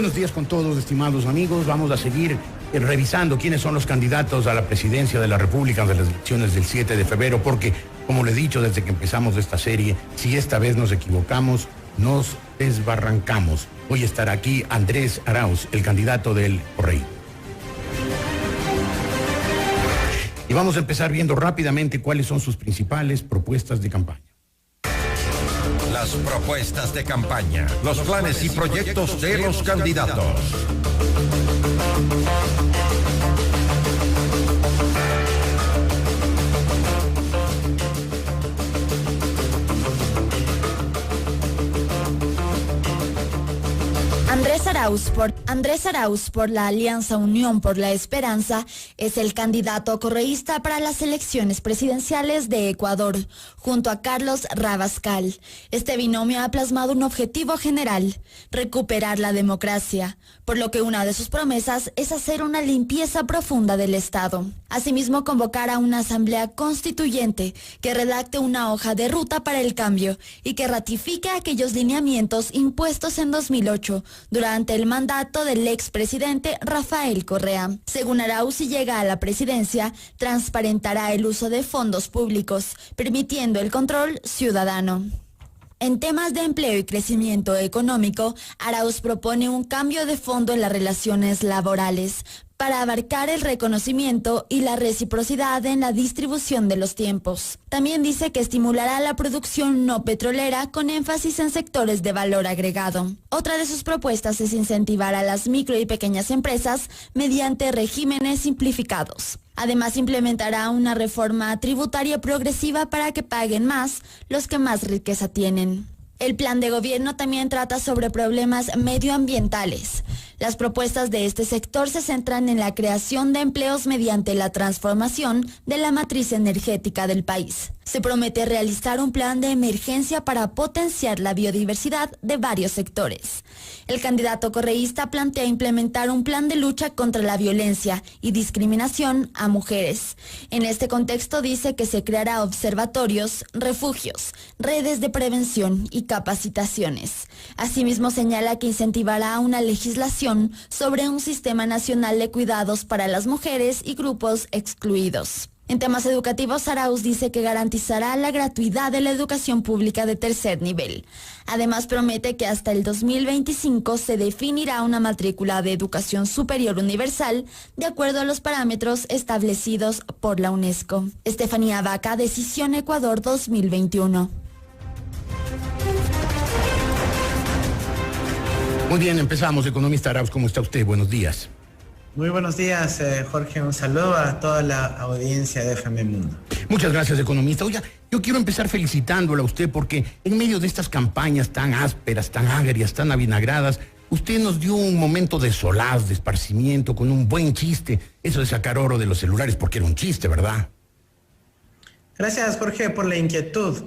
Buenos días con todos, estimados amigos. Vamos a seguir revisando quiénes son los candidatos a la presidencia de la República de las elecciones del 7 de febrero, porque, como le he dicho desde que empezamos esta serie, si esta vez nos equivocamos, nos desbarrancamos. Hoy estará aquí Andrés Arauz, el candidato del Correísmo. Y vamos a empezar viendo rápidamente cuáles son sus principales propuestas de campaña. Las propuestas de campaña, los planes y proyectos de los candidatos. Andrés Arauz por la Alianza Unión por la Esperanza es el candidato correísta para las elecciones presidenciales de Ecuador, junto a Carlos Rabascal. Este binomio ha plasmado un objetivo general: recuperar la democracia, por lo que una de sus promesas es hacer una limpieza profunda del Estado. Asimismo, convocar a una asamblea constituyente que redacte una hoja de ruta para el cambio y que ratifique aquellos lineamientos impuestos en 2008 durante el mandato del expresidente Rafael Correa. Según Arauz, si llega a la presidencia, transparentará el uso de fondos públicos, permitiendo el control ciudadano. En temas de empleo y crecimiento económico, Arauz propone un cambio de fondo en las relaciones laborales para abarcar el reconocimiento y la reciprocidad en la distribución de los tiempos. También dice que estimulará la producción no petrolera con énfasis en sectores de valor agregado. Otra de sus propuestas es incentivar a las micro y pequeñas empresas mediante regímenes simplificados. Además, implementará una reforma tributaria progresiva para que paguen más los que más riqueza tienen. El plan de gobierno también trata sobre problemas medioambientales. Las propuestas de este sector se centran en la creación de empleos mediante la transformación de la matriz energética del país. Se promete realizar un plan de emergencia para potenciar la biodiversidad de varios sectores. El candidato correísta plantea implementar un plan de lucha contra la violencia y discriminación a mujeres. En este contexto dice que se creará observatorios, refugios, redes de prevención y capacitaciones. Asimismo, señala que incentivará una legislación sobre un sistema nacional de cuidados para las mujeres y grupos excluidos. En temas educativos, Arauz dice que garantizará la gratuidad de la educación pública de tercer nivel. Además, promete que hasta el 2025 se definirá una matrícula de educación superior universal de acuerdo a los parámetros establecidos por la UNESCO. Estefanía Vaca, Decisión Ecuador 2021. Muy bien, empezamos. Economista Arauz, ¿cómo está usted? Buenos días. Muy buenos días, Jorge. Un saludo a toda la audiencia de FM Mundo. Muchas gracias, economista. Oiga, yo quiero empezar felicitándole a usted porque en medio de estas campañas tan ásperas, tan agrias, tan avinagradas, usted nos dio un momento de solaz, de esparcimiento, con un buen chiste. Eso de sacar oro de los celulares, porque era un chiste, ¿verdad? Gracias, Jorge, por la inquietud.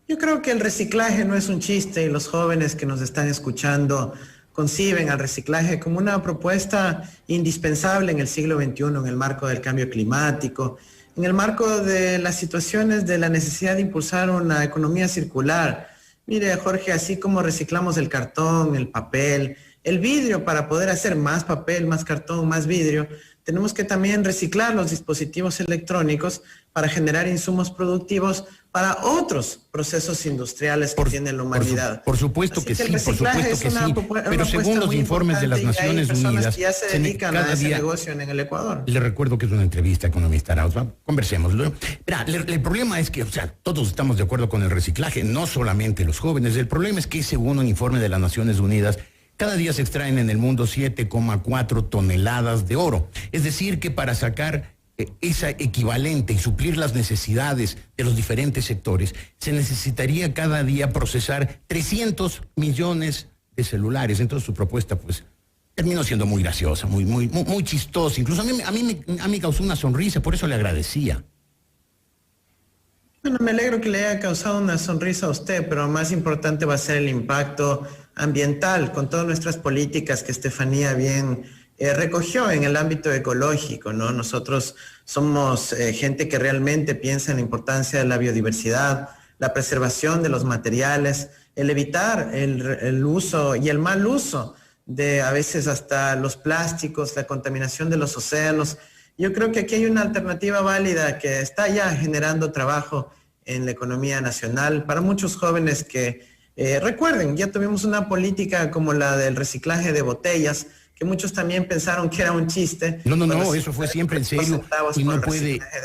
Yo creo que el reciclaje no es un chiste y los jóvenes que nos están escuchando conciben al reciclaje como una propuesta indispensable en el siglo XXI, en el marco del cambio climático, en el marco de las situaciones de la necesidad de impulsar una economía circular. Mire, Jorge, así como reciclamos el cartón, el papel, el vidrio para poder hacer más papel, más cartón, más vidrio, tenemos que también reciclar los dispositivos electrónicos para generar insumos productivos para otros procesos industriales que tiene la humanidad. Por supuesto que sí, por supuesto que sí. Pero según los informes de las Naciones Unidas, que ya se dedican a ese negocio en el Ecuador. Le recuerdo que es una entrevista, economista Arauz, conversémoslo. El problema es que, todos estamos de acuerdo con el reciclaje, no solamente los jóvenes. El problema es que, según un informe de las Naciones Unidas, cada día se extraen en el mundo 7,4 toneladas de oro. Es decir, que para sacar esa equivalente y suplir las necesidades de los diferentes sectores, se necesitaría cada día procesar 300 millones de celulares. Entonces su propuesta, pues, terminó siendo muy graciosa, muy chistosa. Incluso a mí me causó una sonrisa, por eso le agradecía. Bueno, me alegro que le haya causado una sonrisa a usted, pero más importante va a ser el impacto ambiental con todas nuestras políticas que Estefanía bien recogió en el ámbito ecológico, ¿no? Nosotros somos gente que realmente piensa en la importancia de la biodiversidad, la preservación de los materiales, el evitar el uso y el mal uso de a veces hasta los plásticos, la contaminación de los océanos. Yo creo que aquí hay una alternativa válida que está ya generando trabajo en la economía nacional para muchos jóvenes que, recuerden, ya tuvimos una política como la del reciclaje de botellas, que muchos también pensaron que era un chiste. No, eso fue siempre en serio y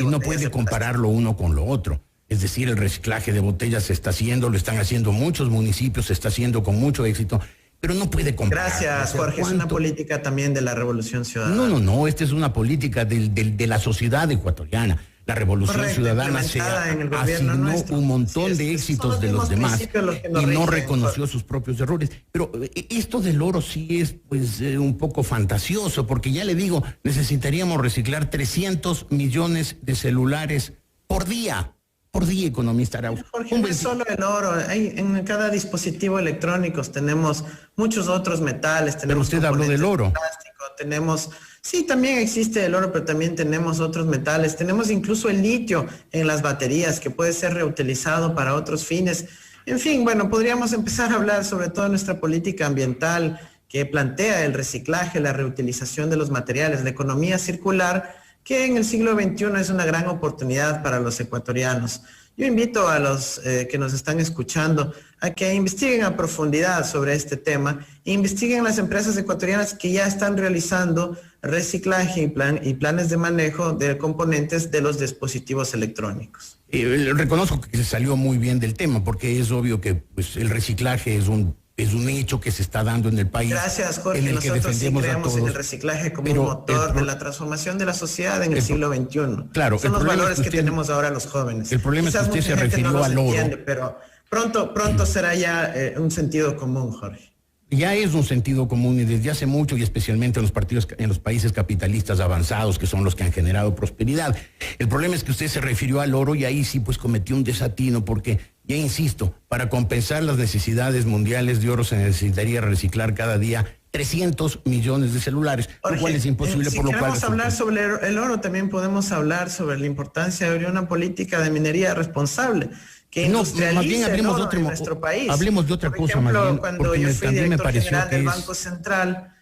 no puede compararlo uno con lo otro. Es decir, el reciclaje de botellas se está haciendo, lo están haciendo muchos municipios, se está haciendo con mucho éxito, pero no puede comparar. Gracias, Jorge. Es una política también de la Revolución Ciudadana. No, esta es una política de la sociedad ecuatoriana. La Revolución Ciudadana se asignó un montón de éxitos de los demás y no reconoció sus propios errores. Pero esto del oro sí es pues un poco fantasioso, porque ya le digo, necesitaríamos reciclar 300 millones de celulares por día, economista Arauz. Jorge, no es solo el oro, en cada dispositivo electrónico tenemos muchos otros metales. Pero usted habló del oro. Sí, también existe el oro, pero también tenemos otros metales. Tenemos incluso el litio en las baterías que puede ser reutilizado para otros fines. En fin, bueno, podríamos empezar a hablar sobre todo de nuestra política ambiental que plantea el reciclaje, la reutilización de los materiales, la economía circular, que en el siglo XXI es una gran oportunidad para los ecuatorianos. Yo invito a los que nos están escuchando a que investiguen a profundidad sobre este tema e investiguen las empresas ecuatorianas que ya están realizando reciclaje y planes de manejo de componentes de los dispositivos electrónicos. Reconozco que se salió muy bien del tema porque es obvio que pues, el reciclaje es un hecho que se está dando en el país. Gracias, Jorge. Nosotros sí creemos en el reciclaje como un motor de la transformación de la sociedad en el siglo XXI. Claro, son los valores que tenemos ahora los jóvenes. El problema es que usted se refirió al oro. Pero pronto será ya un sentido común, Jorge. Ya es un sentido común y desde hace mucho, y especialmente en los países capitalistas avanzados, que son los que han generado prosperidad. El problema es que usted se refirió al oro y ahí sí pues cometió un desatino porque, ya insisto, para compensar las necesidades mundiales de oro se necesitaría reciclar cada día 300 millones de celulares, Jorge, lo cual es imposible. Si queremos hablar sobre el oro, también podemos hablar sobre la importancia de una política de minería responsable. Que más bien hablemos de nuestro país. Hablemos de otra cosa, más bien, cuando yo fui director general del Banco Central,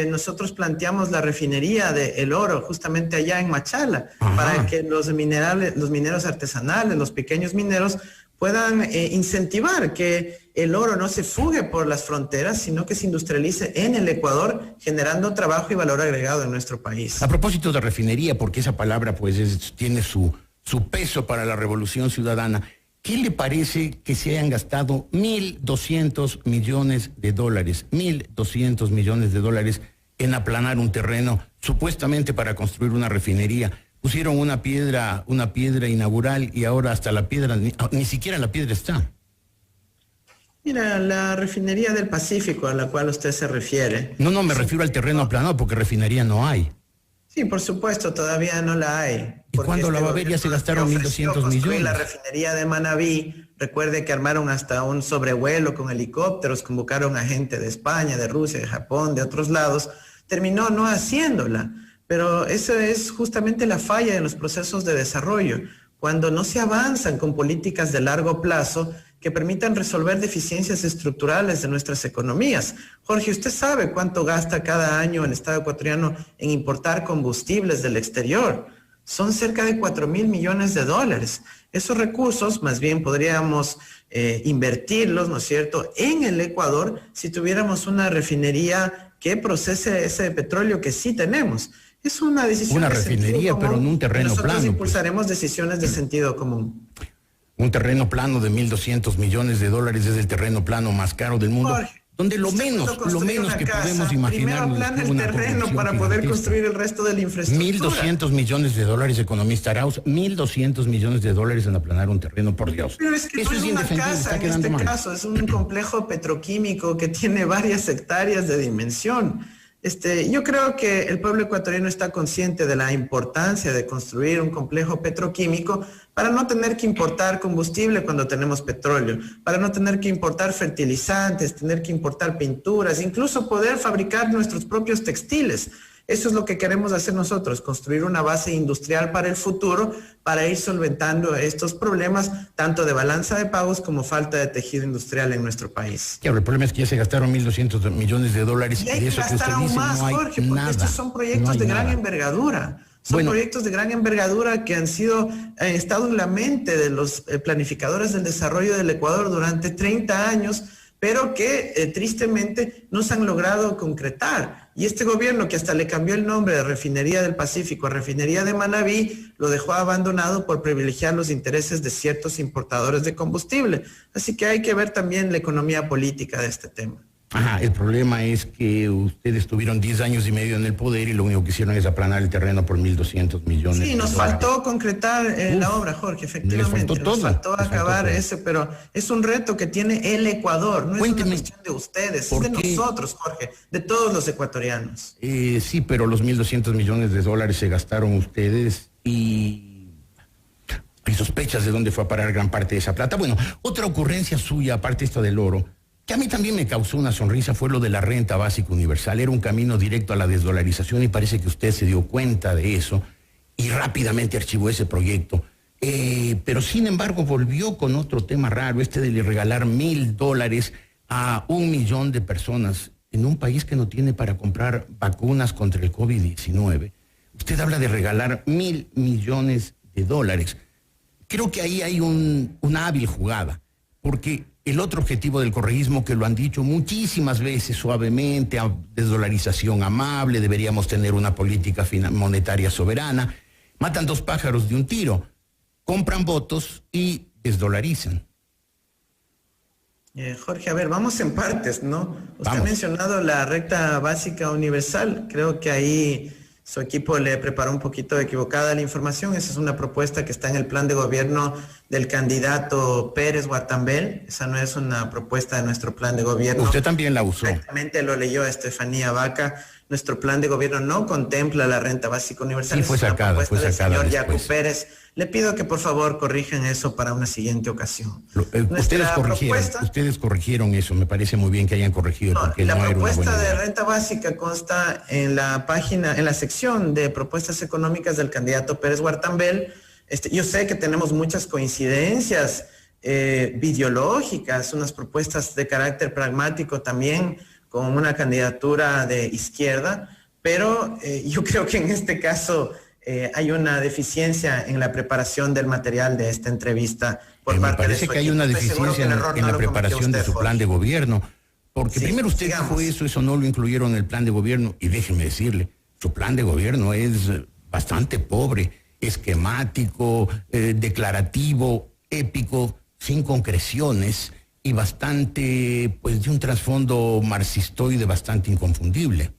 nosotros planteamos la refinería del oro justamente allá en Machala, para que los mineros artesanales, los pequeños mineros puedan incentivar que el oro no se fugue por las fronteras, sino que se industrialice en el Ecuador, generando trabajo y valor agregado en nuestro país. A propósito de refinería, porque esa palabra pues tiene su peso para la Revolución Ciudadana, ¿qué le parece que se hayan gastado 1.200 millones de dólares, 1.200 millones de dólares en aplanar un terreno supuestamente para construir una refinería? Pusieron una piedra inaugural y ahora hasta la piedra, ni siquiera la piedra está. Mira, la refinería del Pacífico a la cual usted se refiere. No, me refiero al terreno aplanado porque refinería no hay. Sí, por supuesto, todavía no la hay. ¿Y cuándo la va a ver? Ya se gastaron 1.200 millones. La refinería de Manabí, recuerde que armaron hasta un sobrevuelo con helicópteros, convocaron a gente de España, de Rusia, de Japón, de otros lados, terminó no haciéndola. Pero eso es justamente la falla en los procesos de desarrollo, cuando no se avanzan con políticas de largo plazo que permitan resolver deficiencias estructurales de nuestras economías. Jorge, ¿usted sabe cuánto gasta cada año el Estado ecuatoriano en importar combustibles del exterior? Son cerca de 4.000 millones de dólares. Esos recursos más bien podríamos invertirlos, ¿no es cierto?, en el Ecuador si tuviéramos una refinería que procese ese petróleo que sí tenemos. Es una decisión de refinería, común, pero en un terreno plano. Nosotros impulsaremos decisiones de sentido común. Un terreno plano de 1.200 millones de dólares es el terreno plano más caro del mundo. Jorge, donde lo menos que podemos imaginar. Primero aplana el terreno para poder construir el resto de la infraestructura. 1.200 millones de dólares, economista Arauz, 1.200 millones de dólares en aplanar un terreno, por Dios. Pero es que eso no es una casa en este caso, es un complejo petroquímico que tiene varias hectáreas de dimensión. Yo creo que el pueblo ecuatoriano está consciente de la importancia de construir un complejo petroquímico para no tener que importar combustible cuando tenemos petróleo, para no tener que importar fertilizantes, tener que importar pinturas, incluso poder fabricar nuestros propios textiles. Eso es lo que queremos hacer nosotros, construir una base industrial para el futuro, para ir solventando estos problemas, tanto de balanza de pagos como falta de tejido industrial en nuestro país. Claro, el problema es que ya se gastaron 1.200 millones de dólares y hay de eso que que usted gastar aún dice más, no hay Jorge, porque nada, estos son proyectos de gran envergadura. Son proyectos de gran envergadura que han estado en la mente de los planificadores del desarrollo del Ecuador durante 30 años, pero que tristemente no se han logrado concretar. Y este gobierno, que hasta le cambió el nombre de Refinería del Pacífico a Refinería de Manabí, lo dejó abandonado por privilegiar los intereses de ciertos importadores de combustible. Así que hay que ver también la economía política de este tema. Ajá, el problema es que ustedes tuvieron 10 años y medio en el poder y lo único que hicieron es aplanar el terreno por 1.200 millones. Sí, nos faltó concretar la obra, Jorge, efectivamente. Nos faltó acabar ese, pero es un reto que tiene el Ecuador, no Cuénteme, es una cuestión de ustedes, es de nosotros, Jorge, de todos los ecuatorianos. Sí, pero los 1.200 millones de dólares se gastaron ustedes y hay sospechas de dónde fue a parar gran parte de esa plata. Bueno, otra ocurrencia suya, aparte esta del oro, que a mí también me causó una sonrisa, fue lo de la renta básica universal. Era un camino directo a la desdolarización y parece que usted se dio cuenta de eso y rápidamente archivó ese proyecto. Pero sin embargo volvió con otro tema raro, este de regalar $1.000 a 1 millón de personas en un país que no tiene para comprar vacunas contra el COVID-19. Usted habla de regalar $1.000 millones. Creo que ahí hay una hábil jugada, porque el otro objetivo del correísmo, que lo han dicho muchísimas veces suavemente, desdolarización amable, deberíamos tener una política monetaria soberana, matan 2 pájaros de un tiro, compran votos y desdolarizan. Jorge, a ver, vamos en partes, ¿no? Usted ha mencionado la renta básica universal, creo que ahí su equipo le preparó un poquito equivocada la información. Esa es una propuesta que está en el plan de gobierno del candidato Pérez Guatambel. Esa no es una propuesta de nuestro plan de gobierno. Usted también la usó. Exactamente, lo leyó Estefanía Vaca. Nuestro plan de gobierno no contempla la renta básica universal. Sí, fue sacada del señor Yacu después. Pérez. Le pido que por favor corrijan eso para una siguiente ocasión. Ustedes corrigieron eso, me parece muy bien que hayan corregido. Porque la no propuesta de renta básica consta en la página, en la sección de propuestas económicas del candidato Pérez Guatambel. Yo sé que tenemos muchas coincidencias ideológicas, unas propuestas de carácter pragmático también, con una candidatura de izquierda, pero yo creo que en este caso hay una deficiencia en la preparación del material de esta entrevista por parte de su equipo. Me parece que hay una deficiencia en la preparación de su plan de gobierno, porque primero usted dijo eso no lo incluyeron en el plan de gobierno, y déjeme decirle, su plan de gobierno es bastante pobre, esquemático, declarativo, épico, sin concreciones, y bastante, pues, de un trasfondo marxistoide bastante inconfundible.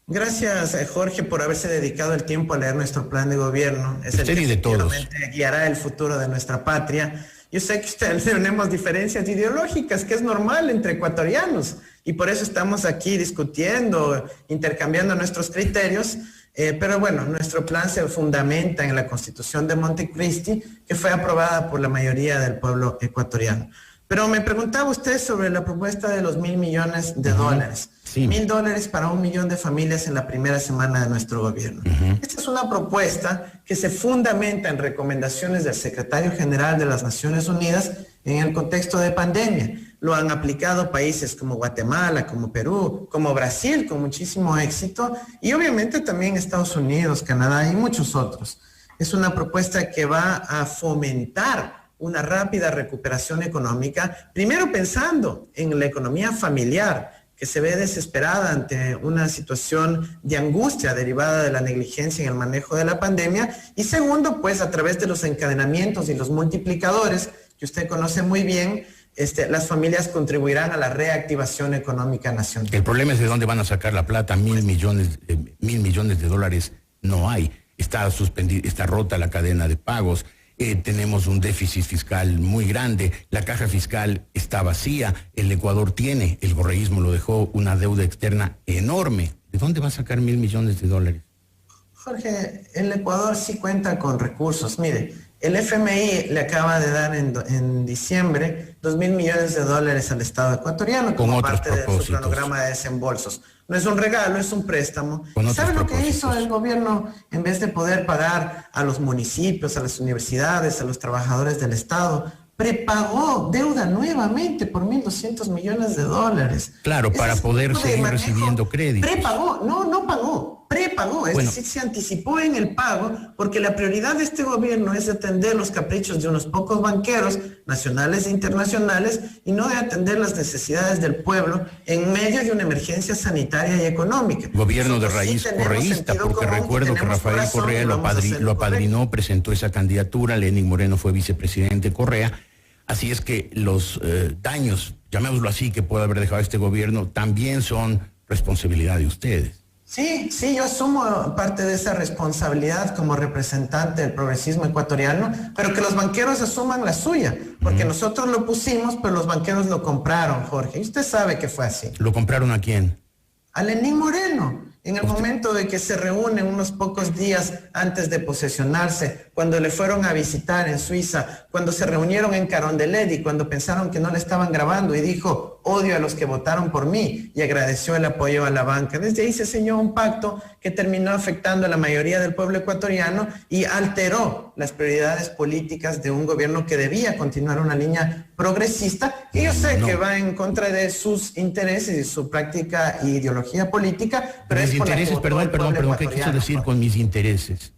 Gracias, Jorge, por haberse dedicado el tiempo a leer nuestro plan de gobierno. Es el que efectivamente guiará el futuro de nuestra patria. Yo sé que tenemos diferencias ideológicas, que es normal entre ecuatorianos, y por eso estamos aquí discutiendo, intercambiando nuestros criterios. Pero bueno, nuestro plan se fundamenta en la Constitución de Montecristi, que fue aprobada por la mayoría del pueblo ecuatoriano. Pero me preguntaba usted sobre la propuesta de los $1.000 millones de dólares. Sí. $1.000 para 1 millón de familias en la primera semana de nuestro gobierno. Esta es una propuesta que se fundamenta en recomendaciones del secretario general de las Naciones Unidas en el contexto de pandemia. Lo han aplicado países como Guatemala, como Perú, como Brasil, con muchísimo éxito, y obviamente también Estados Unidos, Canadá y muchos otros. Es una propuesta que va a fomentar una rápida recuperación económica, primero pensando en la economía familiar, que se ve desesperada ante una situación de angustia derivada de la negligencia en el manejo de la pandemia, y segundo, pues a través de los encadenamientos y los multiplicadores, que usted conoce muy bien, las familias contribuirán a la reactivación económica nacional. El problema es de dónde van a sacar la plata. $1.000 millones de dólares no hay. Está suspendida, está rota la cadena de pagos. Tenemos un déficit fiscal muy grande, la caja fiscal está vacía, el Ecuador tiene, el correísmo lo dejó, una deuda externa enorme. ¿De dónde va a sacar $1.000 millones de dólares? Jorge, el Ecuador sí cuenta con recursos. Mire, El FMI le acaba de dar en diciembre 2.000 millones de dólares al Estado ecuatoriano como parte de su cronograma de desembolsos. No es un regalo, es un préstamo. ¿Sabe lo que hizo el gobierno? En vez de poder pagar a los municipios, a las universidades, a los trabajadores del Estado, prepagó deuda nuevamente por 1.200 millones de dólares. Claro, para poder seguir recibiendo créditos. Prepagó, no pagó, prepagó, es decir, se anticipó en el pago, porque la prioridad de este gobierno es atender los caprichos de unos pocos banqueros nacionales e internacionales y no de atender las necesidades del pueblo en medio de una emergencia sanitaria y económica. Gobierno de raíz correísta, porque recuerdo que Rafael Correa lo apadrinó, presentó esa candidatura, Lenín Moreno fue vicepresidente Correa. Así es que los daños, llamémoslo así, que puede haber dejado este gobierno, también son responsabilidad de ustedes. Sí, yo asumo parte de esa responsabilidad como representante del progresismo ecuatoriano, pero que los banqueros asuman la suya, porque nosotros lo pusimos, pero los banqueros lo compraron, Jorge. Y usted sabe que fue así. ¿Lo compraron a quién? A Lenín Moreno. En el momento de que se reúnen unos pocos días antes de posesionarse, cuando le fueron a visitar en Suiza, cuando se reunieron en Carondelet y cuando pensaron que no le estaban grabando y dijo, odio a los que votaron por mí, y agradeció el apoyo a la banca. Desde ahí se selló un pacto que terminó afectando a la mayoría del pueblo ecuatoriano y alteró las prioridades políticas de un gobierno que debía continuar una línea progresista, que yo sé que va en contra de sus intereses y su práctica e ideología política, pero mis intereses, perdón, ¿qué quiso decir con mis intereses?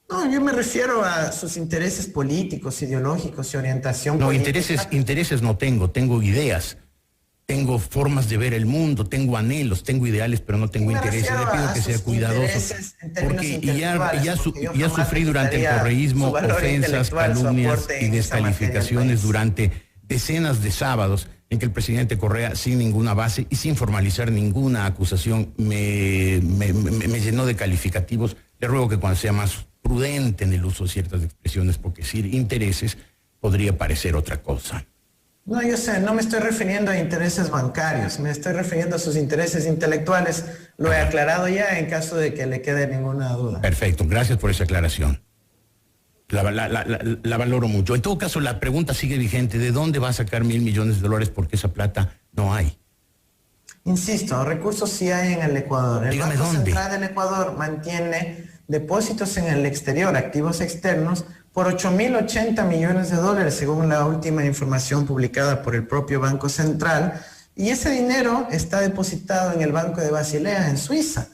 No, yo me refiero a sus intereses políticos, ideológicos y orientación política. Intereses no tengo ideas, tengo formas de ver el mundo, tengo anhelos, tengo ideales, pero no tengo intereses. Le pido que sea cuidadoso, porque ya sufrí durante el correísmo ofensas, calumnias y descalificaciones durante decenas de sábados en que el presidente Correa, sin ninguna base y sin formalizar ninguna acusación, me llenó de calificativos. Le ruego que cuando sea más prudente en el uso de ciertas expresiones, porque decir intereses podría parecer otra cosa. No, yo sé, no me estoy refiriendo a intereses bancarios, me estoy refiriendo a sus intereses intelectuales. Lo he aclarado ya en caso de que le quede ninguna duda. Perfecto, gracias por esa aclaración. La valoro mucho. En todo caso, la pregunta sigue vigente. ¿De dónde va a sacar 1.000 millones de dólares? Porque esa plata no hay. Insisto, recursos sí hay en el Ecuador. El Banco Central del Ecuador mantiene depósitos en el exterior, activos externos, por 8.080 millones de dólares, según la última información publicada por el propio Banco Central. Y ese dinero está depositado en el Banco de Basilea, en Suiza.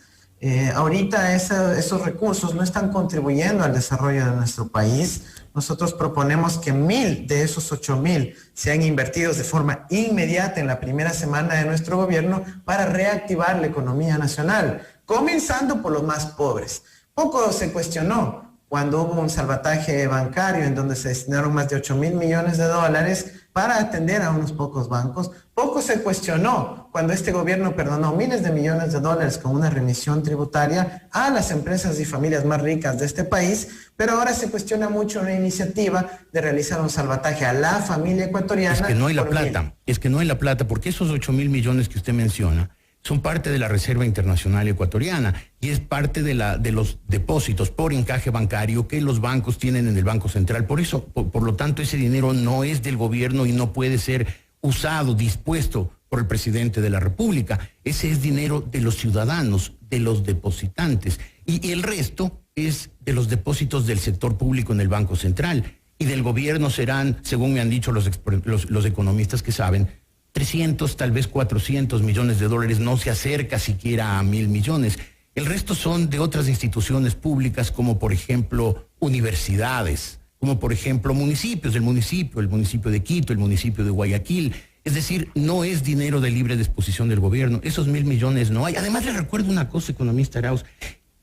Ahorita esos recursos no están contribuyendo al desarrollo de nuestro país. Nosotros proponemos que 1.000 de esos 8.000 sean invertidos de forma inmediata en la primera semana de nuestro gobierno para reactivar la economía nacional, comenzando por los más pobres. Poco se cuestionó cuando hubo un salvataje bancario en donde se destinaron más de 8.000 millones de dólares para atender a unos pocos bancos. Poco se cuestionó cuando este gobierno perdonó miles de millones de dólares con una remisión tributaria a las empresas y familias más ricas de este país, pero ahora se cuestiona mucho una iniciativa de realizar un salvataje a la familia ecuatoriana. Es que no hay la plata, porque esos 8.000 millones que usted menciona son parte de la Reserva Internacional Ecuatoriana y es parte de los depósitos por encaje bancario que los bancos tienen en el Banco Central. Por eso, por lo tanto, ese dinero no es del gobierno y no puede ser usado, dispuesto por el presidente de la República. Ese es dinero de los ciudadanos, de los depositantes. Y el resto es de los depósitos del sector público en el Banco Central. Y del gobierno serán, según me han dicho los economistas que saben, 300, tal vez 400 millones de dólares, no se acerca siquiera a 1.000 millones. El resto son de otras instituciones públicas, como por ejemplo universidades, como por ejemplo municipios, el municipio de Quito, el municipio de Guayaquil. Es decir, no es dinero de libre disposición del gobierno. Esos 1.000 millones no hay. Además, le recuerdo una cosa, economista Arauz.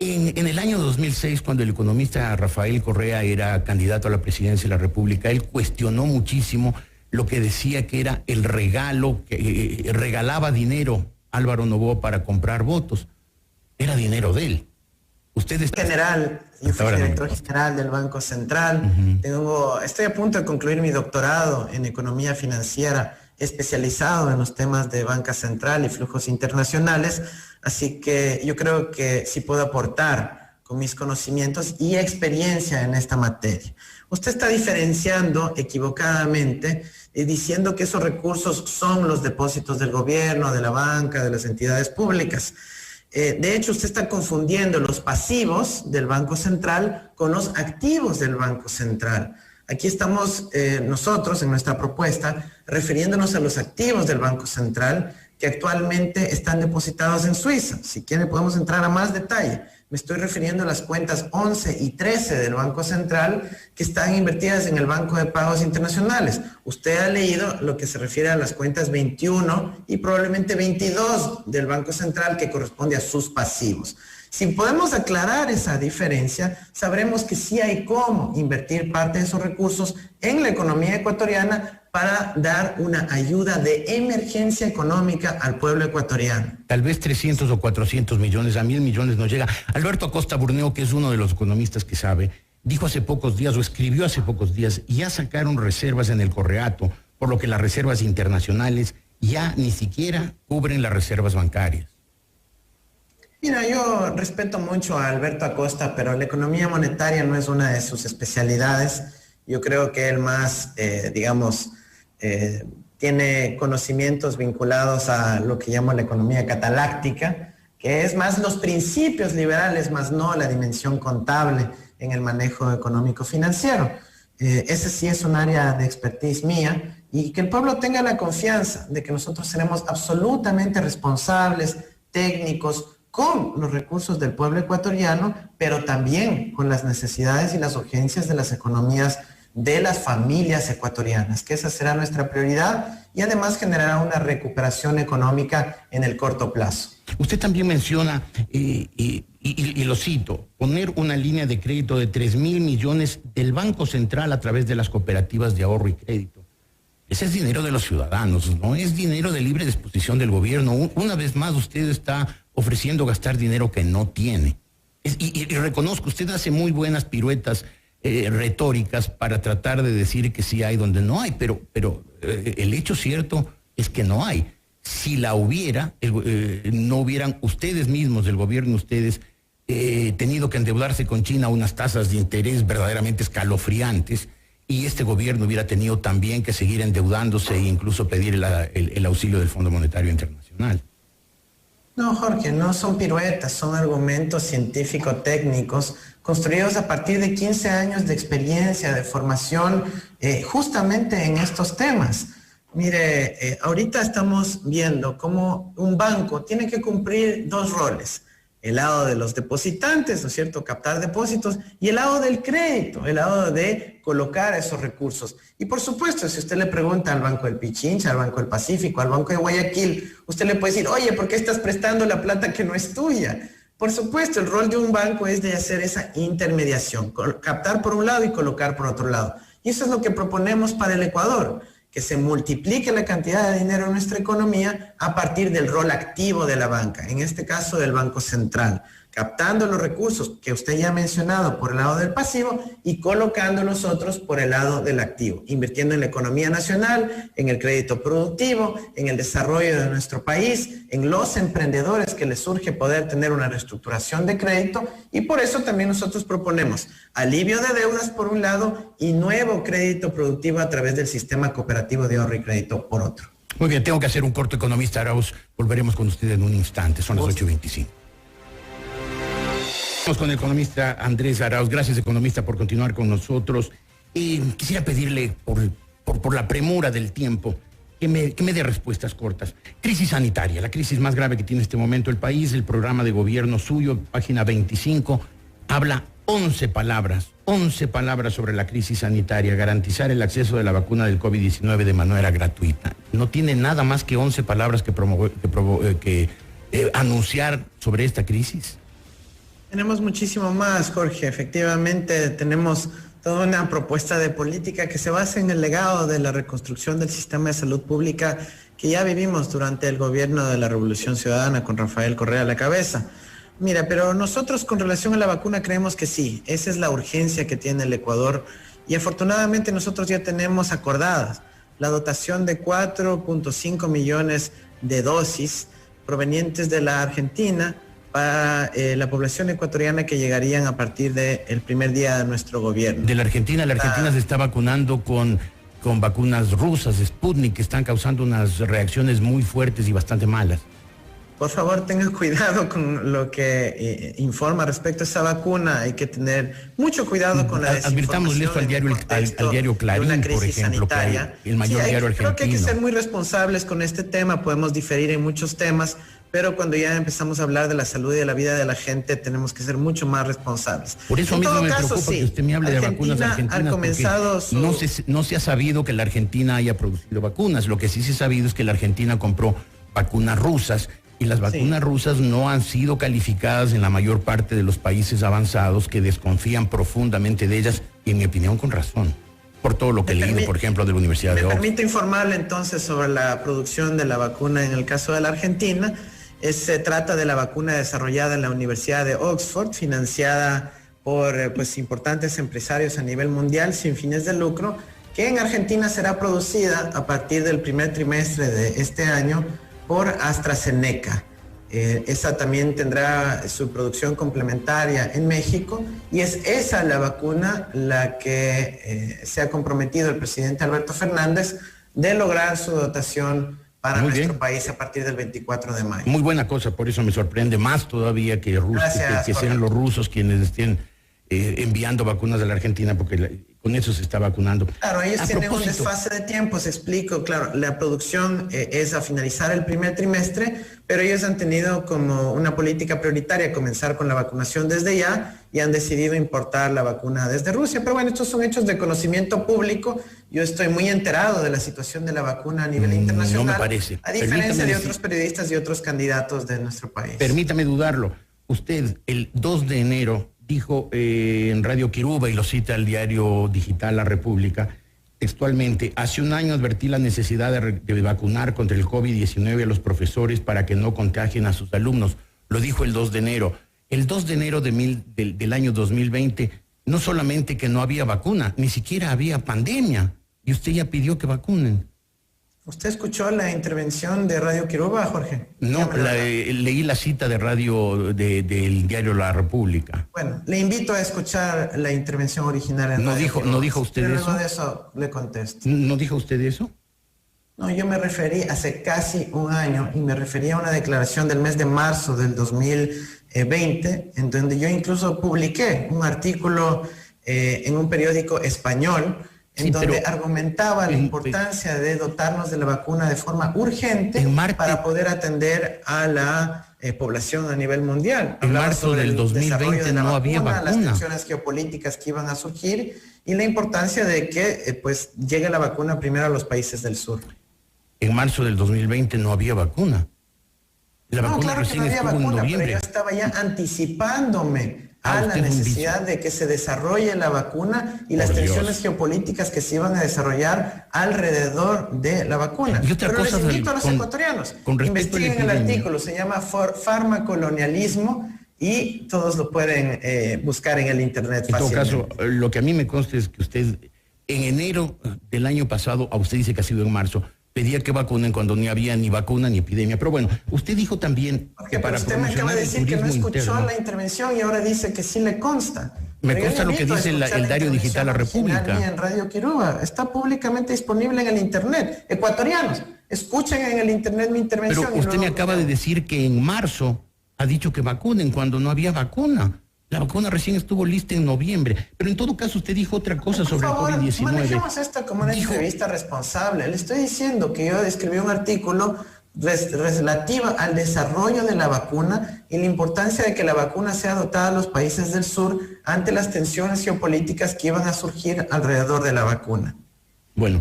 En el año 2006, cuando el economista Rafael Correa era candidato a la presidencia de la República, él cuestionó muchísimo lo que decía que era el regalo, que regalaba dinero Álvaro Noboa para comprar votos. Era dinero de él. Ustedes... Yo fui director general del Banco Central. Estoy a punto de concluir mi doctorado en economía financiera, especializado en los temas de banca central y flujos internacionales. Así que yo creo que sí puedo aportar con mis conocimientos y experiencia en esta materia. Usted está diferenciando equivocadamente diciendo que esos recursos son los depósitos del gobierno, de la banca, de las entidades públicas. De hecho, usted está confundiendo los pasivos del Banco Central con los activos del Banco Central. Aquí estamos nosotros en nuestra propuesta refiriéndonos a los activos del Banco Central que actualmente están depositados en Suiza. Si quiere podemos entrar a más detalle. Me estoy refiriendo a las cuentas 11 y 13 del Banco Central que están invertidas en el Banco de Pagos Internacionales. Usted ha leído lo que se refiere a las cuentas 21 y probablemente 22 del Banco Central que corresponde a sus pasivos. Si podemos aclarar esa diferencia, sabremos que sí hay cómo invertir parte de esos recursos en la economía ecuatoriana para dar una ayuda de emergencia económica al pueblo ecuatoriano. Tal vez 300 o 400 millones, a 1.000 millones no llega. Alberto Acosta Burneo, que es uno de los economistas que sabe, dijo hace pocos días o escribió hace pocos días, ya sacaron reservas en el Correato, por lo que las reservas internacionales ya ni siquiera cubren las reservas bancarias. Mira, yo respeto mucho a Alberto Acosta, pero la economía monetaria no es una de sus especialidades. Yo creo que él más, tiene conocimientos vinculados a lo que llamo la economía cataláctica, que es más los principios liberales, más no la dimensión contable en el manejo económico financiero. Ese sí es un área de expertise mía, y que el pueblo tenga la confianza de que nosotros seremos absolutamente responsables, técnicos, con los recursos del pueblo ecuatoriano, pero también con las necesidades y las urgencias de las economías de las familias ecuatorianas, que esa será nuestra prioridad y además generará una recuperación económica en el corto plazo. Usted también menciona, y lo cito, poner una línea de crédito de 3.000 millones del Banco Central a través de las cooperativas de ahorro y crédito. Ese es dinero de los ciudadanos, no es dinero de libre disposición del gobierno. Una vez más usted está ofreciendo gastar dinero que no tiene. Y reconozco, usted hace muy buenas piruetas retóricas para tratar de decir que sí hay donde no hay, pero el hecho cierto es que no hay. Si la hubiera, no hubieran ustedes mismos, del gobierno, ustedes, tenido que endeudarse con China a unas tasas de interés verdaderamente escalofriantes, y este gobierno hubiera tenido también que seguir endeudándose e incluso pedir el auxilio del Fondo Monetario Internacional. No, Jorge, no son piruetas, son argumentos científico-técnicos construidos a partir de 15 años de experiencia, de formación, justamente en estos temas. Mire, ahorita estamos viendo cómo un banco tiene que cumplir dos roles. El lado de los depositantes, ¿no es cierto?, captar depósitos, y el lado del crédito, el lado de colocar esos recursos. Y por supuesto, si usted le pregunta al Banco del Pichincha, al Banco del Pacífico, al Banco de Guayaquil, usted le puede decir, oye, ¿por qué estás prestando la plata que no es tuya? Por supuesto, el rol de un banco es de hacer esa intermediación, captar por un lado y colocar por otro lado. Y eso es lo que proponemos para el Ecuador, que se multiplique la cantidad de dinero en nuestra economía a partir del rol activo de la banca, en este caso del Banco Central, captando los recursos que usted ya ha mencionado por el lado del pasivo y colocando los otros por el lado del activo, invirtiendo en la economía nacional, en el crédito productivo, en el desarrollo de nuestro país, en los emprendedores que les surge poder tener una reestructuración de crédito, y por eso también nosotros proponemos alivio de deudas por un lado y nuevo crédito productivo a través del sistema cooperativo de ahorro y crédito por otro. Muy bien, tengo que hacer un corto, economista Arauz. Volveremos con usted en un instante, son las 8:25. Con el economista Andrés Arauz. Gracias, economista, por continuar con nosotros. Quisiera pedirle, por la premura del tiempo, que me dé respuestas cortas. Crisis sanitaria, la crisis más grave que tiene en este momento el país. El programa de gobierno suyo, página 25, habla 11 palabras sobre la crisis sanitaria. Garantizar el acceso de la vacuna del COVID-19 de manera gratuita. No tiene nada más que 11 palabras que anunciar sobre esta crisis. Tenemos muchísimo más, Jorge. Efectivamente, tenemos toda una propuesta de política que se basa en el legado de la reconstrucción del sistema de salud pública que ya vivimos durante el gobierno de la Revolución Ciudadana con Rafael Correa a la cabeza. Mira, pero nosotros con relación a la vacuna creemos que sí, esa es la urgencia que tiene el Ecuador, y afortunadamente nosotros ya tenemos acordadas la dotación de 4.5 millones de dosis provenientes de la Argentina, para la población ecuatoriana que llegarían a partir del primer día de nuestro gobierno. De la Argentina se está vacunando con vacunas rusas, Sputnik, que están causando unas reacciones muy fuertes y bastante malas. Por favor, tengan cuidado con lo que informa respecto a esa vacuna. Hay que tener mucho cuidado con la desinformación. Advirtámosle esto al diario Clarín, por ejemplo, sanitaria. el mayor diario argentino. Creo que hay que ser muy responsables con este tema. Podemos diferir en muchos temas, pero cuando ya empezamos a hablar de la salud y de la vida de la gente, tenemos que ser mucho más responsables. Por eso mismo me preocupa que usted me hable de vacunas argentinas, porque no se ha sabido que la Argentina haya producido vacunas. Lo que sí se ha sabido es que la Argentina compró vacunas rusas, y las vacunas rusas no han sido calificadas en la mayor parte de los países avanzados, que desconfían profundamente de ellas, y en mi opinión con razón, por todo lo que he leído, por ejemplo, de la Universidad de Oxford. Me permite informarle entonces sobre la producción de la vacuna en el caso de la Argentina. Se trata de la vacuna desarrollada en la Universidad de Oxford, financiada por importantes empresarios a nivel mundial sin fines de lucro, que en Argentina será producida a partir del primer trimestre de este año por AstraZeneca. Esa también tendrá su producción complementaria en México, y es esa la vacuna la que se ha comprometido el presidente Alberto Fernández de lograr su dotación para nuestro país a partir del 24 de mayo. Muy buena cosa, por eso me sorprende más todavía que sean los rusos quienes estén enviando vacunas a la Argentina, porque con eso se está vacunando. Claro, ellos tienen un desfase de tiempos, explico. Claro, la producción es a finalizar el primer trimestre, pero ellos han tenido como una política prioritaria comenzar con la vacunación desde ya, y han decidido importar la vacuna desde Rusia. Pero bueno, estos son hechos de conocimiento público. Yo estoy muy enterado de la situación de la vacuna a nivel internacional. No me parece. A diferencia de otros periodistas y otros candidatos de nuestro país. Permítame dudarlo. Usted, el 2 de enero, dijo en Radio Quiruba, y lo cita el diario digital La República, textualmente: hace un año advertí la necesidad de vacunar contra el COVID-19 a los profesores para que no contagien a sus alumnos. Lo dijo el 2 de enero. El 2 de enero del año 2020, no solamente que no había vacuna, ni siquiera había pandemia, y usted ya pidió que vacunen. ¿Usted escuchó la intervención de Radio Quiruba, Jorge? No, leí la cita de radio del diario La República. Bueno, le invito a escuchar la intervención original en Radio Quiruba. ¿No dijo usted eso? Luego de eso le contesto. ¿No dijo usted eso? No, yo me referí hace casi un año, y me referí a una declaración del mes de marzo del 2020, en donde yo incluso publiqué un artículo en un periódico español, donde argumentaba la importancia de dotarnos de la vacuna de forma urgente para poder atender a la población a nivel mundial. En marzo del 2020 no había vacuna. Las tensiones geopolíticas que iban a surgir, y la importancia de que llegue la vacuna primero a los países del sur. En marzo del 2020 no había vacuna. La vacuna claro recién que no había estuvo vacuna, en noviembre. pero yo estaba ya anticipándome a la necesidad de que se desarrolle la vacuna y las tensiones geopolíticas que se iban a desarrollar alrededor de la vacuna. Y otra cosa, les invito a los ecuatorianos, investiguen el artículo, se llama Farmacolonialismo, y todos lo pueden buscar en el internet fácilmente. En todo caso, lo que a mí me consta es que usted, en enero del año pasado, a usted dice que ha sido en marzo, pedía que vacunen cuando ni había ni vacuna ni epidemia. Pero bueno, usted dijo también que para usted me acaba de decir que no escuchó interno, la intervención, y ahora dice que sí le consta. Me consta lo que dice el diario digital La República. En Radio Quiruba está públicamente disponible en el internet. Ecuatorianos, escuchen en el internet mi intervención. Pero usted me acaba de decir que en marzo ha dicho que vacunen cuando no había vacuna. La vacuna recién estuvo lista en noviembre. Pero en todo caso usted dijo otra cosa sobre el COVID-19. Manejemos esto como una entrevista responsable. Le estoy diciendo que yo escribí un artículo relativa al desarrollo de la vacuna y la importancia de que la vacuna sea dotada a los países del sur ante las tensiones geopolíticas que iban a surgir alrededor de la vacuna. Bueno,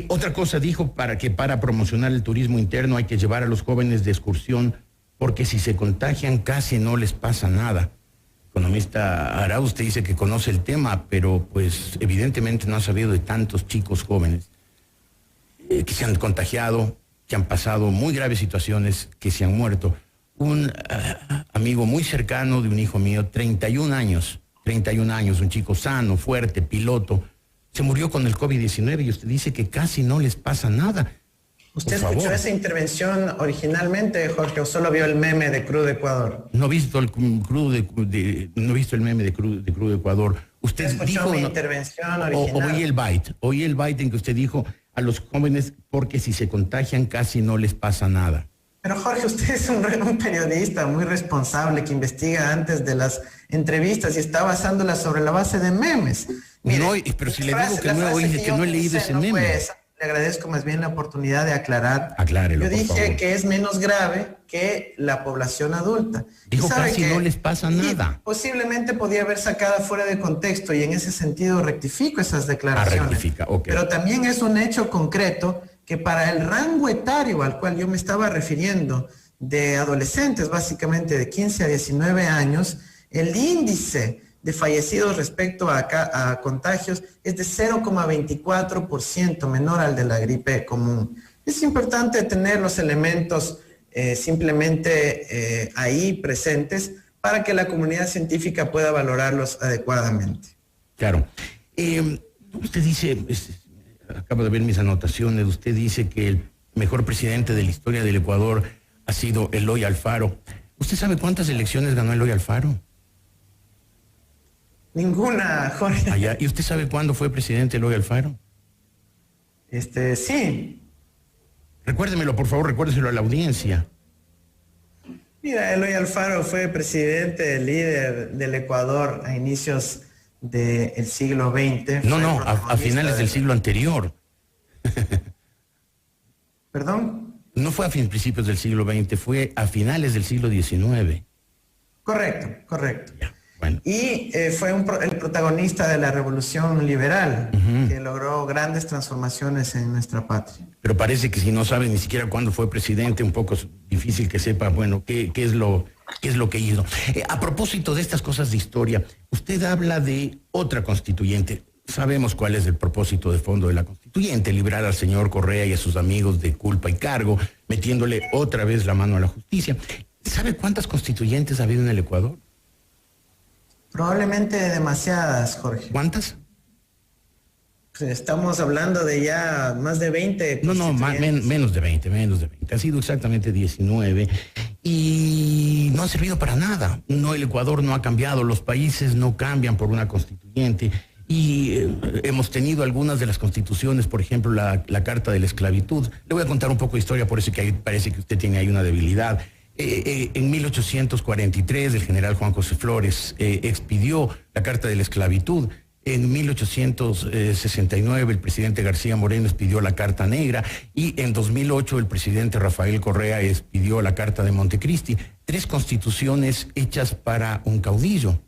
otra cosa dijo, para promocionar el turismo interno hay que llevar a los jóvenes de excursión, porque si se contagian casi no les pasa nada. Economista Arauz, usted dice que conoce el tema, pero pues evidentemente no ha sabido de tantos chicos jóvenes que se han contagiado, que han pasado muy graves situaciones, que se han muerto. Un amigo muy cercano de un hijo mío, 31 años, un chico sano, fuerte, piloto, se murió con el COVID-19, y usted dice que casi no les pasa nada. ¿Usted escuchó esa intervención originalmente, Jorge, o solo vio el meme de Crudo Ecuador? No he visto el crudo no he visto el meme de Crudo Ecuador. Usted escuchó dijo mi intervención original. Oí el byte en que usted dijo a los jóvenes porque si se contagian casi no les pasa nada. Pero Jorge, usted es un periodista muy responsable que investiga antes de las entrevistas y está basándolas sobre la base de memes. Mire, no, pero si le digo que no he leído ese meme. Le agradezco más bien la oportunidad de aclarar. Aclárelo, yo dije por favor. que es menos grave que la población adulta. Dijo casi no les pasa nada. Posiblemente podía haber sacado fuera de contexto y en ese sentido rectifico esas declaraciones. Rectifica, ok. Pero también es un hecho concreto que para el rango etario al cual yo me estaba refiriendo, de adolescentes básicamente de 15 a 19 años, el índice de fallecidos respecto a contagios es de 0,24% menor al de la gripe común. Es importante tener los elementos simplemente ahí presentes para que la comunidad científica pueda valorarlos adecuadamente. Claro. Usted dice, acabo de ver mis anotaciones, usted dice que el mejor presidente de la historia del Ecuador ha sido Eloy Alfaro. ¿Usted sabe cuántas elecciones ganó Eloy Alfaro? Ninguna, Jorge. Allá. ¿Y usted sabe cuándo fue presidente Eloy Alfaro? Sí. Recuérdemelo, por favor, recuérdeselo a la audiencia. Mira, Eloy Alfaro fue presidente, líder del Ecuador a inicios del siglo XX. No, a finales del siglo anterior. ¿Perdón? No fue a principios del siglo XX, fue a finales del siglo XIX. Correcto. Ya, bueno. Y fue el protagonista de la revolución liberal, que logró grandes transformaciones en nuestra patria. Pero parece que si no sabe ni siquiera cuándo fue presidente, un poco es difícil que sepa, bueno, qué es lo que hizo. A propósito de estas cosas de historia, usted habla de otra constituyente. Sabemos cuál es el propósito de fondo de la constituyente, librar al señor Correa y a sus amigos de culpa y cargo, metiéndole otra vez la mano a la justicia. ¿Sabe cuántas constituyentes ha habido en el Ecuador? Probablemente demasiadas, Jorge. ¿Cuántas? Estamos hablando de ya más de 20. No, menos de 20. Ha sido exactamente 19 y no ha servido para nada. No, el Ecuador no ha cambiado, los países no cambian por una constituyente y hemos tenido algunas de las constituciones, por ejemplo, la Carta de la Esclavitud. Le voy a contar un poco de historia, por eso que parece que usted tiene ahí una debilidad. En 1843 el general Juan José Flores expidió la Carta de la Esclavitud. En 1869 el presidente García Moreno expidió la Carta Negra y en 2008 el presidente Rafael Correa expidió la Carta de Montecristi. 3 constituciones hechas para un caudillo.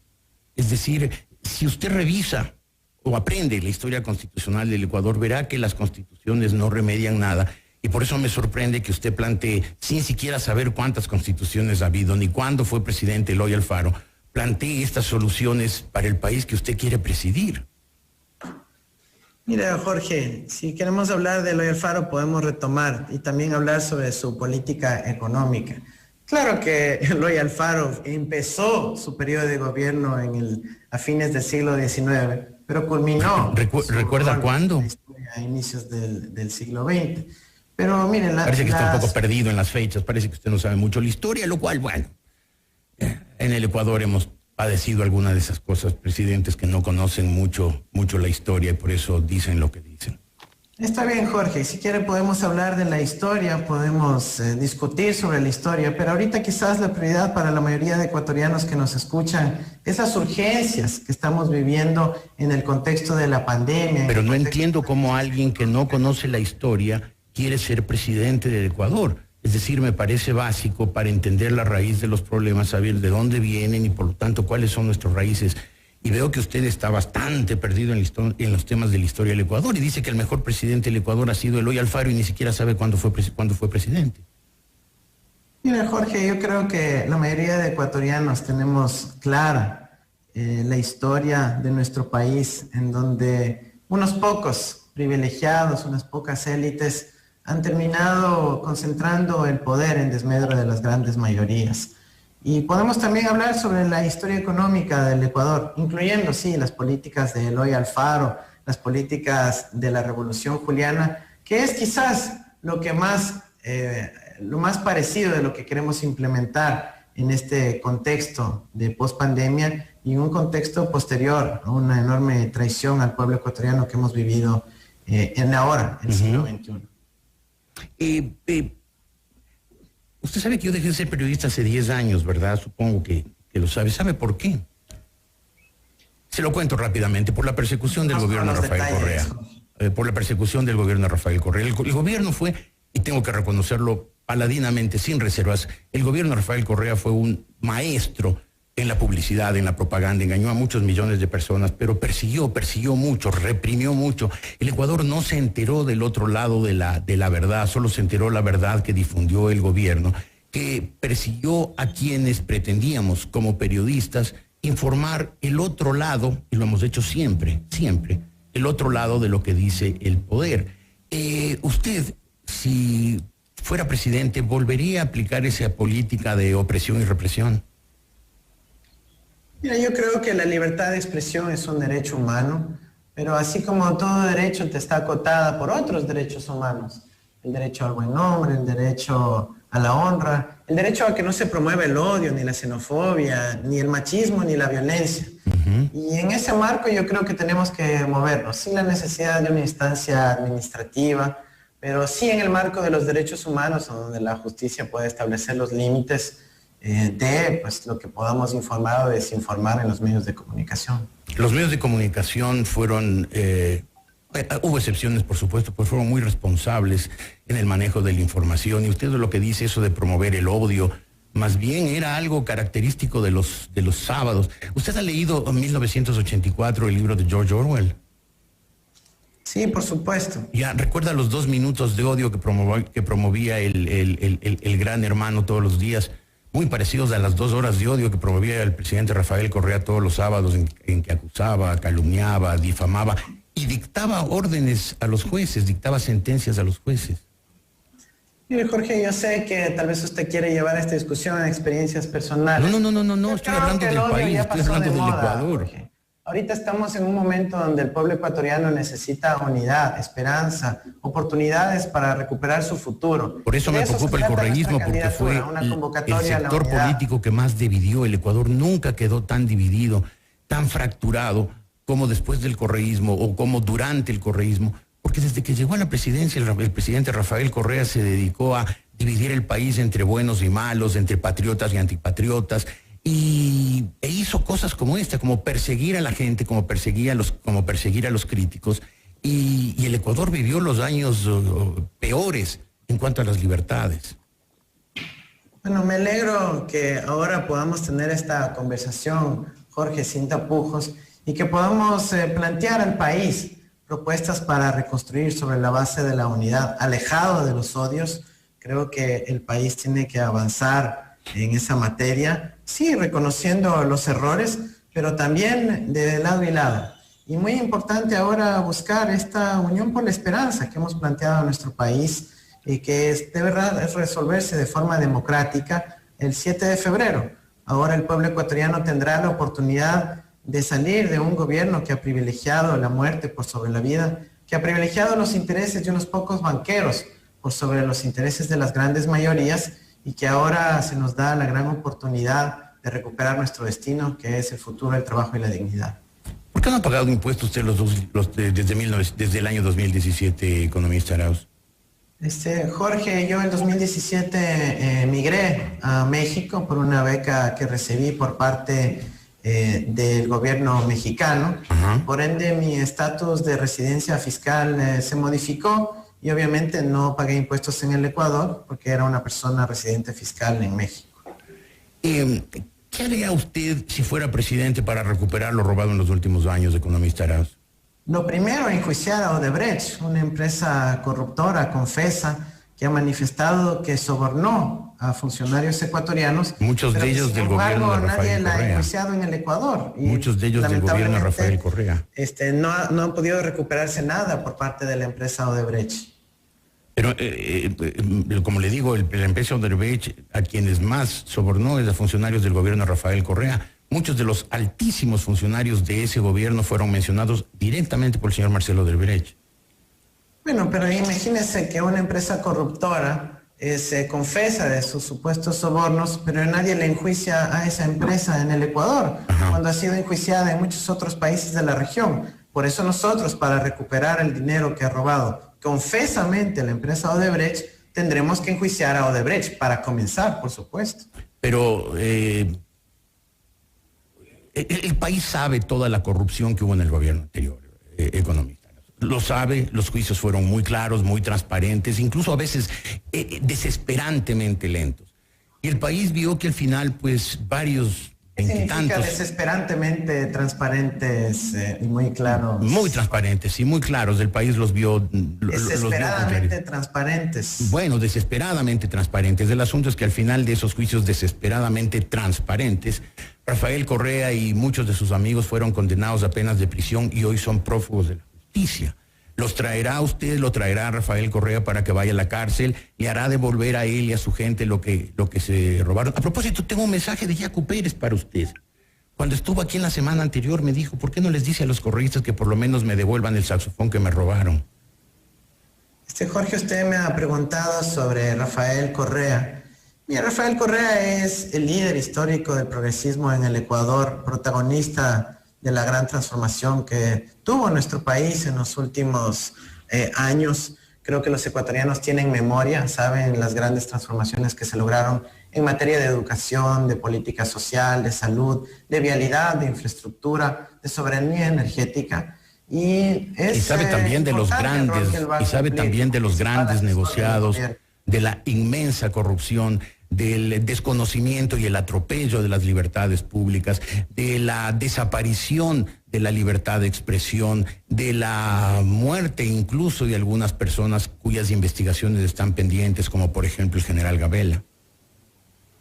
Es decir, si usted revisa o aprende la historia constitucional del Ecuador, verá que las constituciones no remedian nada. Y por eso me sorprende que usted plantee, sin siquiera saber cuántas constituciones ha habido, ni cuándo fue presidente Eloy Alfaro, plantee estas soluciones para el país que usted quiere presidir. Mira, Jorge, si queremos hablar de Eloy Alfaro, podemos retomar y también hablar sobre su política económica. Claro que Eloy Alfaro empezó su periodo de gobierno a fines del siglo XIX, pero culminó. ¿Recuerda cuándo? A inicios del siglo XX. Pero miren, parece que está un poco perdido en las fechas, parece que usted no sabe mucho la historia, lo cual, bueno, en el Ecuador hemos padecido algunas de esas cosas, presidentes que no conocen mucho la historia y por eso dicen lo que dicen. Está bien, Jorge, si quiere podemos hablar de la historia, podemos discutir sobre la historia, pero ahorita quizás la prioridad para la mayoría de ecuatorianos que nos escuchan es las urgencias que estamos viviendo en el contexto de la pandemia. Pero no entiendo cómo alguien que no conoce la historia quiere ser presidente del Ecuador. Es decir, me parece básico para entender la raíz de los problemas, saber de dónde vienen y por lo tanto cuáles son nuestras raíces. Y veo que usted está bastante perdido en los temas de la historia del Ecuador y dice que el mejor presidente del Ecuador ha sido Eloy Alfaro y ni siquiera sabe cuándo fue presidente. Mira, Jorge, yo creo que la mayoría de ecuatorianos tenemos clara la historia de nuestro país, en donde unos pocos privilegiados, unas pocas élites han terminado concentrando el poder en desmedro de las grandes mayorías. Y podemos también hablar sobre la historia económica del Ecuador, incluyendo, sí, las políticas de Eloy Alfaro, las políticas de la Revolución Juliana, que es quizás lo más parecido de lo que queremos implementar en este contexto de pospandemia y en un contexto posterior a una enorme traición al pueblo ecuatoriano que hemos vivido en el siglo XXI. Usted sabe que yo dejé de ser periodista hace 10 años, ¿verdad? Supongo que lo sabe. ¿Sabe por qué? Se lo cuento rápidamente. Por la persecución del gobierno de Rafael Correa. Por la persecución del gobierno de Rafael Correa. El gobierno fue, y tengo que reconocerlo paladinamente, sin reservas, el gobierno de Rafael Correa fue un maestro en la publicidad, en la propaganda, engañó a muchos millones de personas, pero persiguió mucho, reprimió mucho. El Ecuador no se enteró del otro lado de la verdad, solo se enteró la verdad que difundió el gobierno, que persiguió a quienes pretendíamos, como periodistas, informar el otro lado, y lo hemos hecho siempre, el otro lado de lo que dice el poder. Usted, si fuera presidente, ¿volvería a aplicar esa política de opresión y represión? Mira, yo creo que la libertad de expresión es un derecho humano, pero así como todo derecho te está acotada por otros derechos humanos, el derecho al buen nombre, el derecho a la honra, el derecho a que no se promueva el odio, ni la xenofobia, ni el machismo, ni la violencia. Y en ese marco yo creo que tenemos que movernos, sin la necesidad de una instancia administrativa, pero sí en el marco de los derechos humanos, donde la justicia puede establecer los límites de lo que podamos informar o desinformar en los medios de comunicación. Los medios de comunicación fueron, hubo excepciones por supuesto, pues fueron muy responsables en el manejo de la información, y usted lo que dice, eso de promover el odio, más bien era algo característico de los sábados. ¿Usted ha leído en 1984 el libro de George Orwell? Sí, por supuesto. Ya, ¿recuerda los 2 minutos de odio que promovía el Gran Hermano todos los días? Muy parecidos a las 2 horas de odio que promovía el presidente Rafael Correa todos los sábados, en que acusaba, calumniaba, difamaba y dictaba órdenes a los jueces, dictaba sentencias a los jueces. Mire, Jorge, yo sé que tal vez usted quiere llevar esta discusión a experiencias personales. No, estoy hablando del país, estoy hablando del Ecuador. Jorge. Ahorita estamos en un momento donde el pueblo ecuatoriano necesita unidad, esperanza, oportunidades para recuperar su futuro. Por eso me preocupa el correísmo, porque fue el sector político que más dividió. El Ecuador nunca quedó tan dividido, tan fracturado como después del correísmo o como durante el correísmo, porque desde que llegó a la presidencia el presidente Rafael Correa se dedicó a dividir el país entre buenos y malos, entre patriotas y antipatriotas, e hizo cosas como esta, como perseguir a la gente, como perseguir a los críticos, y el Ecuador vivió los años peores en cuanto a las libertades. Bueno, me alegro que ahora podamos tener esta conversación, Jorge, sin tapujos, y que podamos plantear al país propuestas para reconstruir sobre la base de la unidad, alejado de los odios. Creo que el país tiene que avanzar en esa materia, sí, reconociendo los errores, pero también de lado y lado. Y muy importante ahora buscar esta unión por la esperanza que hemos planteado en nuestro país y que de verdad es resolverse de forma democrática el 7 de febrero. Ahora el pueblo ecuatoriano tendrá la oportunidad de salir de un gobierno que ha privilegiado la muerte por sobre la vida, que ha privilegiado los intereses de unos pocos banqueros por sobre los intereses de las grandes mayorías, y que ahora se nos da la gran oportunidad de recuperar nuestro destino, que es el futuro, el trabajo y la dignidad. ¿Por qué no ha pagado impuestos usted desde el año 2017, economista Arauz? Jorge, yo en 2017 migré a México por una beca que recibí por parte del gobierno mexicano. Por ende, mi estatus de residencia fiscal se modificó y obviamente no pagué impuestos en el Ecuador porque era una persona residente fiscal en México. ¿Qué haría usted si fuera presidente para recuperar lo robado en los últimos años, economista Arauz? Lo primero, enjuiciar a Odebrecht, una empresa corruptora, confesa, que ha manifestado que sobornó a funcionarios ecuatorianos. Muchos de ellos del gobierno de Rafael Correa. Nadie la ha enjuiciado en el Ecuador. Muchos de ellos del gobierno de Rafael Correa. No han podido recuperarse nada por parte de la empresa Odebrecht. Pero, como le digo, la empresa Odebrecht, a quienes más sobornó es a funcionarios del gobierno de Rafael Correa. Muchos de los altísimos funcionarios de ese gobierno fueron mencionados directamente por el señor Marcelo Odebrecht. Bueno, pero imagínese que una empresa corruptora se confesa de sus supuestos sobornos, pero nadie le enjuicia a esa empresa en el Ecuador, cuando ha sido enjuiciada en muchos otros países de la región. Por eso nosotros, para recuperar el dinero que ha robado confesamente la empresa Odebrecht, tendremos que enjuiciar a Odebrecht, para comenzar, por supuesto. Pero el país sabe toda la corrupción que hubo en el gobierno anterior, economista. Lo sabe, los juicios fueron muy claros, muy transparentes, incluso a veces desesperantemente lentos. Y el país vio que al final, pues, varios significa desesperantemente transparentes y muy claros. Muy transparentes y muy claros. El país los vio. Desesperadamente transparentes. Bueno, desesperadamente transparentes. El asunto es que al final de esos juicios desesperadamente transparentes, Rafael Correa y muchos de sus amigos fueron condenados a penas de prisión y hoy son prófugos de la justicia. ¿Los traerá usted, lo traerá Rafael Correa para que vaya a la cárcel? ¿Le hará devolver a él y a su gente lo que se robaron? A propósito, tengo un mensaje de Yacu Pérez para usted. Cuando estuvo aquí en la semana anterior me dijo, ¿por qué no les dice a los correístas que por lo menos me devuelvan el saxofón que me robaron? Jorge, usted me ha preguntado sobre Rafael Correa. Mira, Rafael Correa es el líder histórico del progresismo en el Ecuador, protagonista de la gran transformación que tuvo nuestro país en los últimos años. Creo que los ecuatorianos tienen memoria, saben las grandes transformaciones que se lograron en materia de educación, de política social, de salud, de vialidad, de infraestructura, de soberanía energética. Y sabe también de los grandes negociados, de la inmensa corrupción, del desconocimiento y el atropello de las libertades públicas, de la desaparición de la libertad de expresión, de la muerte incluso de algunas personas cuyas investigaciones están pendientes, como por ejemplo el general Gabela.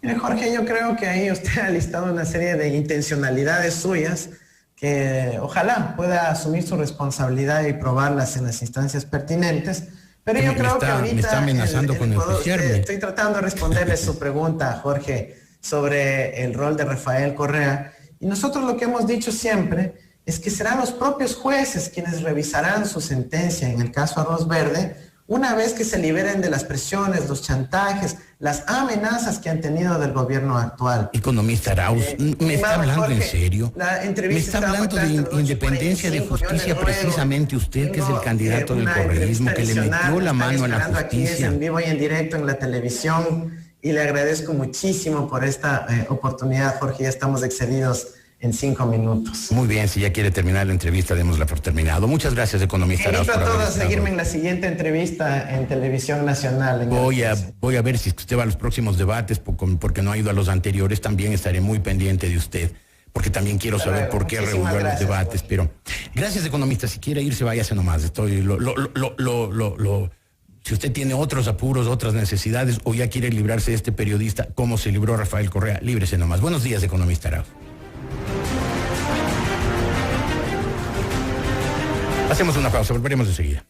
Mire, Jorge, yo creo que ahí usted ha listado una serie de intencionalidades suyas que ojalá pueda asumir su responsabilidad y probarlas en las instancias pertinentes. Pero yo creo que ahorita me está amenazando con enjuiciarme. Estoy tratando de responderle su pregunta, Jorge, sobre el rol de Rafael Correa. Y nosotros lo que hemos dicho siempre es que serán los propios jueces quienes revisarán su sentencia en el caso Arroz Verde, una vez que se liberen de las presiones, los chantajes, las amenazas que han tenido del gobierno actual. Economista Arauz, ¿me está hablando en serio? ¿Me está hablando de independencia de justicia precisamente usted, que es el candidato del correísmo, que le metió la mano a la justicia? En vivo y en directo en la televisión, y le agradezco muchísimo por esta oportunidad, Jorge. Ya estamos excedidos en 5 minutos. Muy bien, si ya quiere terminar la entrevista, démosla por terminado. Muchas gracias, economista Arauz. Invito a todos a seguirme en la siguiente entrevista en Televisión Nacional. Voy a ver si usted va a los próximos debates, porque no ha ido a los anteriores. También estaré muy pendiente de usted, porque también quiero saber por qué reunió los debates. Pero gracias, economista. Si quiere irse, váyase nomás. Si usted tiene otros apuros, otras necesidades, o ya quiere librarse de este periodista, como se libró Rafael Correa, líbrese nomás. Buenos días, economista Arauz. Hacemos una pausa, volveremos enseguida.